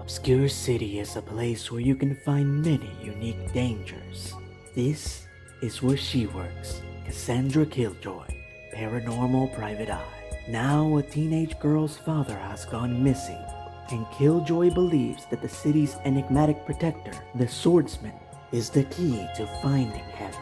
obscure city is a place where you can find many unique dangers. This is where she works, Cassandra Killjoy, paranormal private eye. Now a teenage girl's father has gone missing, and Killjoy believes that the city's enigmatic protector, the swordsman, is the key to finding him.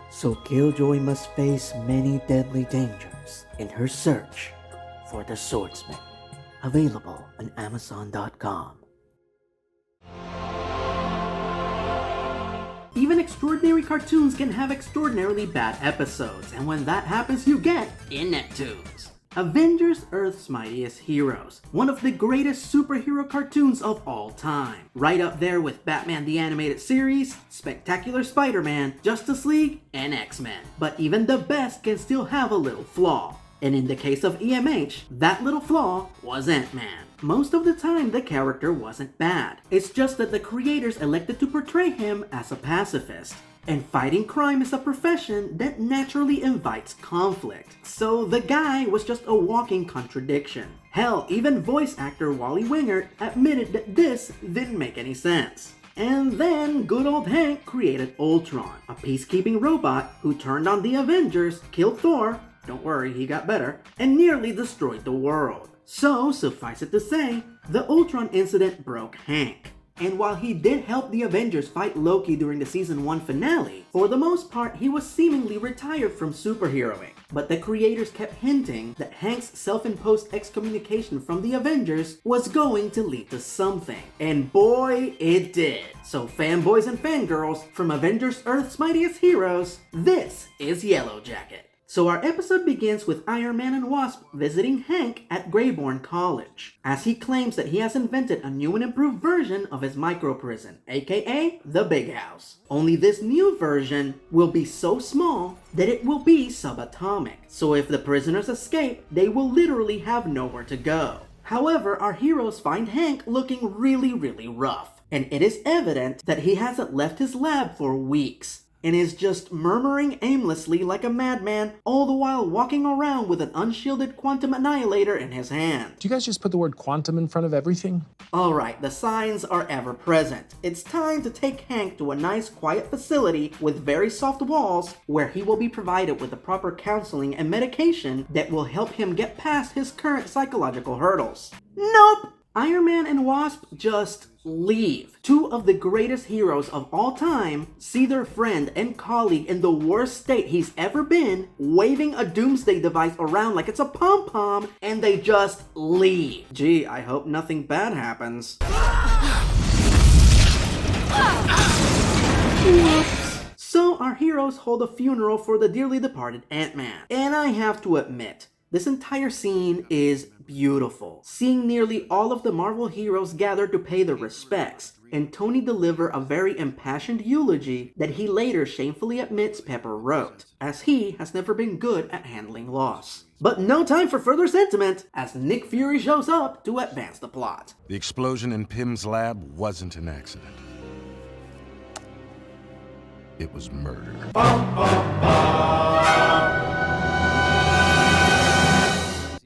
So Killjoy must face many deadly dangers in her search for the swordsman. Available on Amazon.com. Even extraordinary cartoons can have extraordinarily bad episodes, and when that happens you get InepToons. Avengers Earth's Mightiest Heroes, one of the greatest superhero cartoons of all time. Right up there with Batman the Animated Series, Spectacular Spider-Man, Justice League, and X-Men. But even the best can still have a little flaw. And in the case of EMH, that little flaw was Ant-Man. Most of the time, the character wasn't bad. It's just that the creators elected to portray him as a pacifist. And fighting crime is a profession that naturally invites conflict. So the guy was just a walking contradiction. Hell, even voice actor Wally Wingert admitted that this didn't make any sense. And then good old Hank created Ultron, a peacekeeping robot who turned on the Avengers, killed Thor, don't worry, he got better, and nearly destroyed the world. So, suffice it to say, the Ultron incident broke Hank. And while he did help the Avengers fight Loki during the season 1 finale, for the most part he was seemingly retired from superheroing. But the creators kept hinting that Hank's self-imposed excommunication from the Avengers was going to lead to something. And boy, it did. So fanboys and fangirls, from Avengers Earth's Mightiest Heroes, this is Yellowjacket. So our episode begins with Iron Man and Wasp visiting Hank at Greybourne College, as he claims that he has invented a new and improved version of his micro-prison, aka the Big House. Only this new version will be so small that it will be subatomic, so if the prisoners escape, they will literally have nowhere to go. However, our heroes find Hank looking really rough, and it is evident that he hasn't left his lab for weeks, and is just murmuring aimlessly like a madman, all the while walking around with an unshielded quantum annihilator in his hand. Do you guys just put the word quantum in front of everything? Alright, the signs are ever present. It's time to take Hank to a nice quiet facility with very soft walls, where he will be provided with the proper counseling and medication that will help him get past his current psychological hurdles. Nope! Iron Man and Wasp just leave. Two of the greatest heroes of all time see their friend and colleague in the worst state he's ever been, waving a doomsday device around like it's a pom-pom, and they just leave. Gee, I hope nothing bad happens. So our heroes hold a funeral for the dearly departed Ant-Man. And I have to admit, this entire scene is beautiful. Seeing nearly all of the Marvel heroes gather to pay their respects, and Tony deliver a very impassioned eulogy that he later shamefully admits Pepper wrote, as he has never been good at handling loss. But no time for further sentiment, as Nick Fury shows up to advance the plot. The explosion in Pym's lab wasn't an accident. It was murder.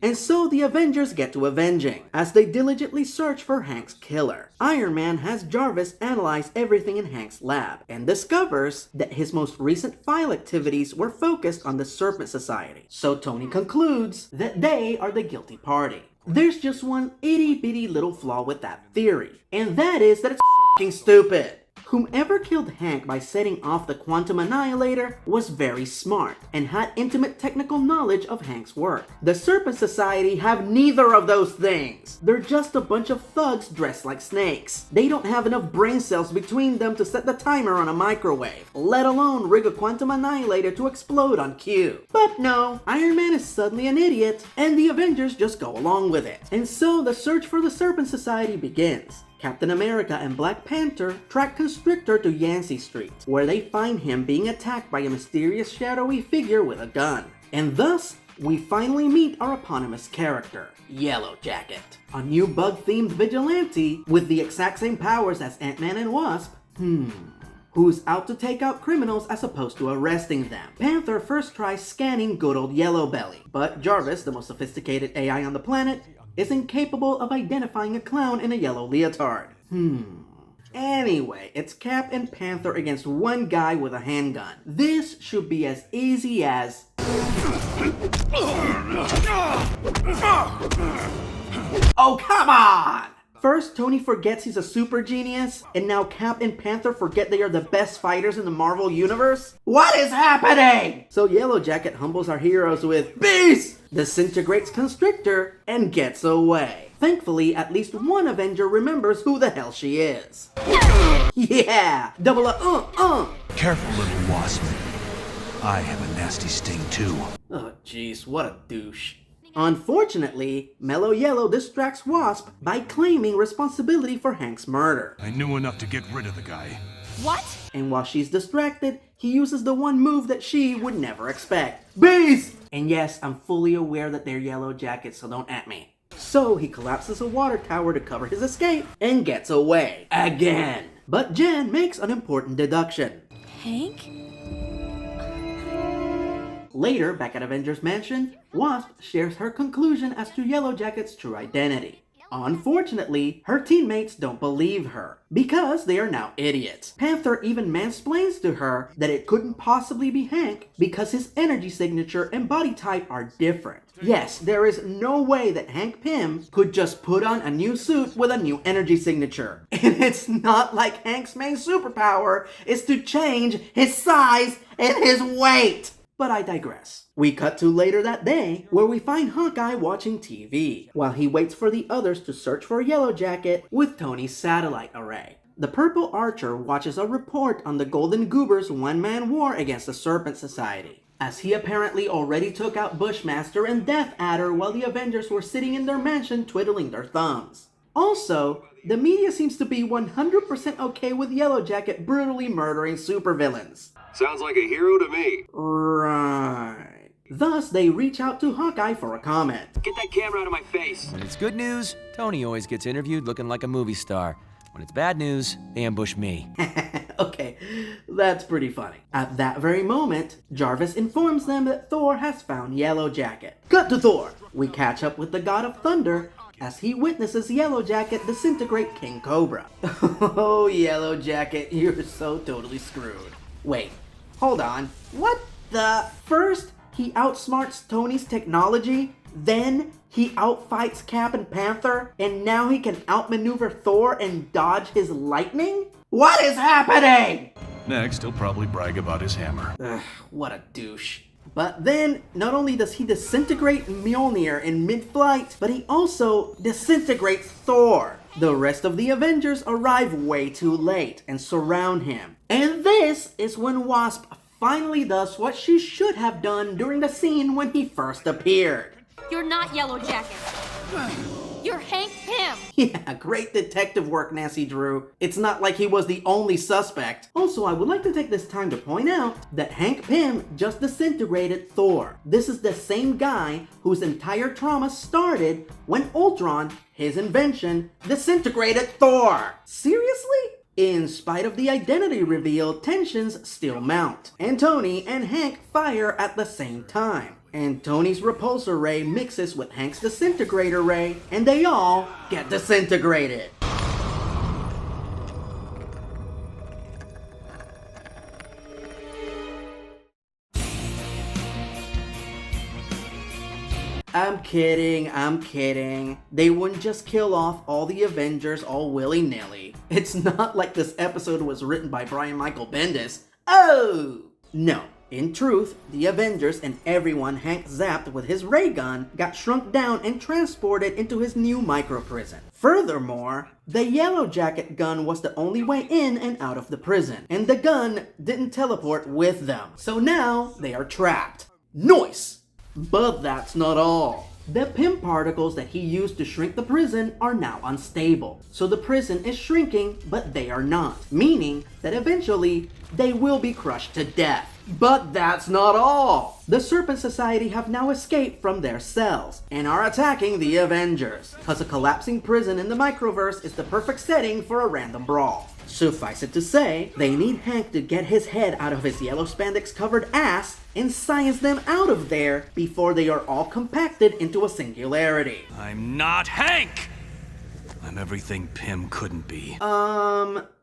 And so the Avengers get to avenging, as they diligently search for Hank's killer. Iron Man has Jarvis analyze everything in Hank's lab, and discovers that his most recent file activities were focused on the Serpent Society. So Tony concludes that they are the guilty party. There's just one itty-bitty little flaw with that theory, and that is that it's f***ing stupid. Whomever killed Hank by setting off the quantum annihilator was very smart and had intimate technical knowledge of Hank's work. The Serpent Society have neither of those things. They're just a bunch of thugs dressed like snakes. They don't have enough brain cells between them to set the timer on a microwave, let alone rig a quantum annihilator to explode on cue. But no, Iron Man is suddenly an idiot, and the Avengers just go along with it. And so the search for the Serpent Society begins. Captain America and Black Panther track Constrictor to Yancey Street, where they find him being attacked by a mysterious shadowy figure with a gun. And thus, we finally meet our eponymous character, Yellowjacket, a new bug-themed vigilante with the exact same powers as Ant-Man and Wasp, who's out to take out criminals as opposed to arresting them. Panther first tries scanning good old Yellow Belly, but Jarvis, the most sophisticated AI on the planet, is incapable of identifying a clown in a yellow leotard. Anyway, it's Cap and Panther against one guy with a handgun. This should be as easy as... Oh, come on! First, Tony forgets he's a super genius, and now Cap and Panther forget they are the best fighters in the Marvel Universe? What is happening? So Yellowjacket humbles our heroes with Beast! Disintegrates Constrictor, and gets away. Thankfully, at least one Avenger remembers who the hell she is. Yeah! Double up, Careful, little Wasp. I have a nasty sting too. Oh jeez, what a douche. Unfortunately, Mellow Yellow distracts Wasp by claiming responsibility for Hank's murder. I knew enough to get rid of the guy. What? And while she's distracted, he uses the one move that she would never expect. Beast! And yes, I'm fully aware that they're Yellowjackets, so don't at me. So he collapses a water tower to cover his escape and gets away. Again. But Jen makes an important deduction. Hank? Later, back at Avengers Mansion, Wasp shares her conclusion as to Yellowjacket's true identity. Unfortunately, her teammates don't believe her, because they are now idiots. Panther even mansplains to her that it couldn't possibly be Hank because his energy signature and body type are different. Yes, there is no way that Hank Pym could just put on a new suit with a new energy signature. And it's not like Hank's main superpower is to change his size and his weight. But I digress. We cut to later that day, where we find Hawkeye watching TV, while he waits for the others to search for Yellowjacket with Tony's satellite array. The Purple Archer watches a report on the Golden Goober's one-man war against the Serpent Society, as he apparently already took out Bushmaster and Death Adder while the Avengers were sitting in their mansion twiddling their thumbs. Also, the media seems to be 100% okay with Yellowjacket brutally murdering supervillains. Sounds like a hero to me. Right. Thus, they reach out to Hawkeye for a comment. Get that camera out of my face. When it's good news, Tony always gets interviewed looking like a movie star. When it's bad news, they ambush me. Okay, that's pretty funny. At that very moment, Jarvis informs them that Thor has found Yellowjacket. Cut to Thor! We catch up with the God of Thunder as he witnesses Yellowjacket disintegrate King Cobra. Oh, Yellowjacket, you're so totally screwed. Wait, hold on. What the? First, he outsmarts Tony's technology, then he outfights Cap and Panther, and now he can outmaneuver Thor and dodge his lightning? What is happening? Next, he'll probably brag about his hammer. Ugh, what a douche. But then, not only does he disintegrate Mjolnir in mid-flight, but he also disintegrates Thor. The rest of the Avengers arrive way too late and surround him. And this is when Wasp finally does what she should have done during the scene when he first appeared. You're not Yellowjacket. You're Hank Pym. Yeah, great detective work, Nancy Drew. It's not like he was the only suspect. Also, I would like to take this time to point out that Hank Pym just disintegrated Thor. This is the same guy whose entire trauma started when Ultron, his invention, disintegrated Thor. Seriously? In spite of the identity reveal, tensions still mount, and Tony and Hank fire at the same time. And Tony's repulsor ray mixes with Hank's disintegrator ray, and they all get disintegrated. I'm kidding. They wouldn't just kill off all the Avengers all willy-nilly. It's not like this episode was written by Brian Michael Bendis. Oh! No. In truth, the Avengers and everyone Hank zapped with his ray gun got shrunk down and transported into his new micro-prison. Furthermore, the Yellowjacket gun was the only way in and out of the prison, and the gun didn't teleport with them. So now, they are trapped. Nice! But that's not all. The Pym particles that he used to shrink the prison are now unstable. So the prison is shrinking, but they are not. Meaning that eventually, they will be crushed to death. But that's not all! The Serpent Society have now escaped from their cells and are attacking the Avengers, cause a collapsing prison in the microverse is the perfect setting for a random brawl. Suffice it to say, they need Hank to get his head out of his yellow spandex covered ass and science them out of there before they are all compacted into a singularity. I'm not Hank! I'm everything Pym couldn't be.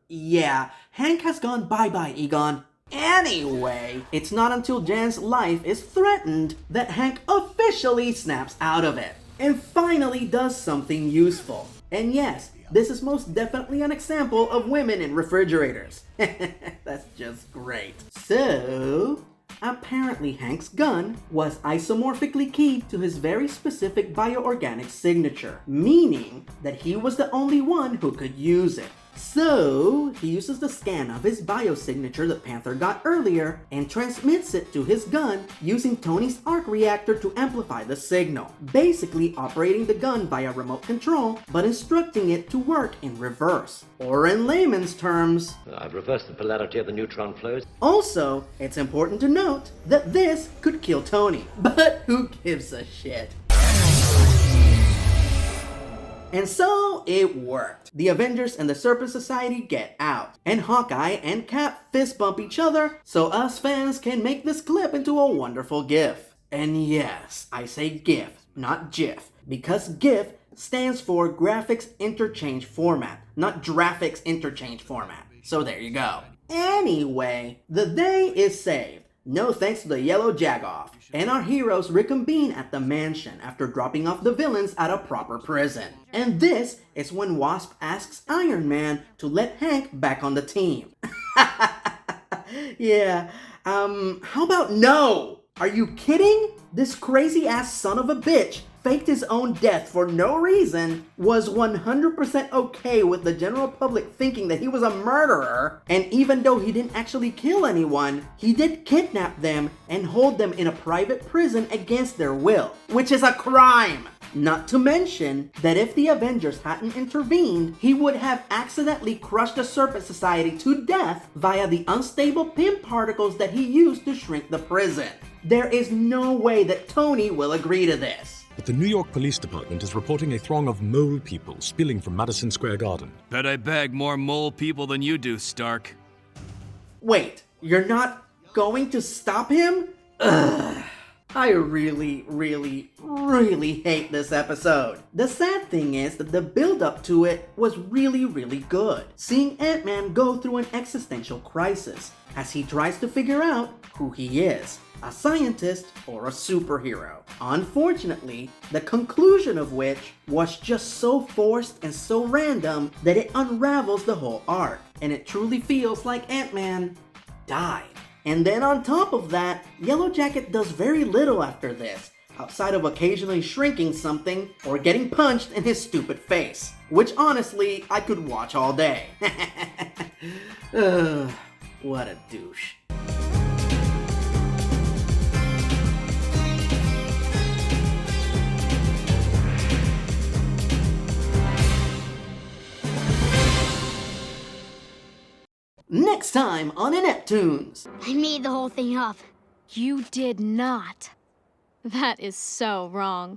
Yeah. Hank has gone bye-bye, Egon. Anyway, it's not until Jan's life is threatened that Hank officially snaps out of it and finally does something useful. And yes, this is most definitely an example of women in refrigerators. That's just great. So, apparently Hank's gun was isomorphically keyed to his very specific bioorganic signature, meaning that he was the only one who could use it. So, he uses the scan of his biosignature that Panther got earlier and transmits it to his gun using Tony's arc reactor to amplify the signal, basically operating the gun via remote control but instructing it to work in reverse. Or in layman's terms, I've reversed the polarity of the neutron flows. Also, it's important to note that this could kill Tony, but who gives a shit? And so it worked. The Avengers and the Serpent Society get out, and Hawkeye and Cap fist bump each other so us fans can make this clip into a wonderful GIF. And yes, I say GIF, not GIF, because GIF stands for Graphics Interchange Format, not Graphics Interchange Format. So there you go. Anyway, the day is saved. No thanks to the Yellowjacket, and our heroes reconvene at the mansion after dropping off the villains at a proper prison. And this is when Wasp asks Iron Man to let Hank back on the team. Yeah, how about no? Are you kidding? This crazy ass son of a bitch faked his own death for no reason, was 100% okay with the general public thinking that he was a murderer, and even though he didn't actually kill anyone, he did kidnap them and hold them in a private prison against their will, which is a crime! Not to mention that if the Avengers hadn't intervened, he would have accidentally crushed the Serpent Society to death via the unstable Pym particles that he used to shrink the prison. There is no way that Tony will agree to this. But the New York Police Department is reporting a throng of mole people spilling from Madison Square Garden. Bet I bag more mole people than you do, Stark. Wait, you're not going to stop him? Ugh. I really hate this episode. The sad thing is that the build-up to it was really good. Seeing Ant-Man go through an existential crisis as he tries to figure out who he is, a scientist or a superhero. Unfortunately, the conclusion of which was just so forced and so random that it unravels the whole arc, and it truly feels like Ant-Man died. And then on top of that, Yellowjacket does very little after this, outside of occasionally shrinking something or getting punched in his stupid face, which honestly, I could watch all day. What a douche. Next time on InepToons. I made the whole thing up. You did not. That is so wrong.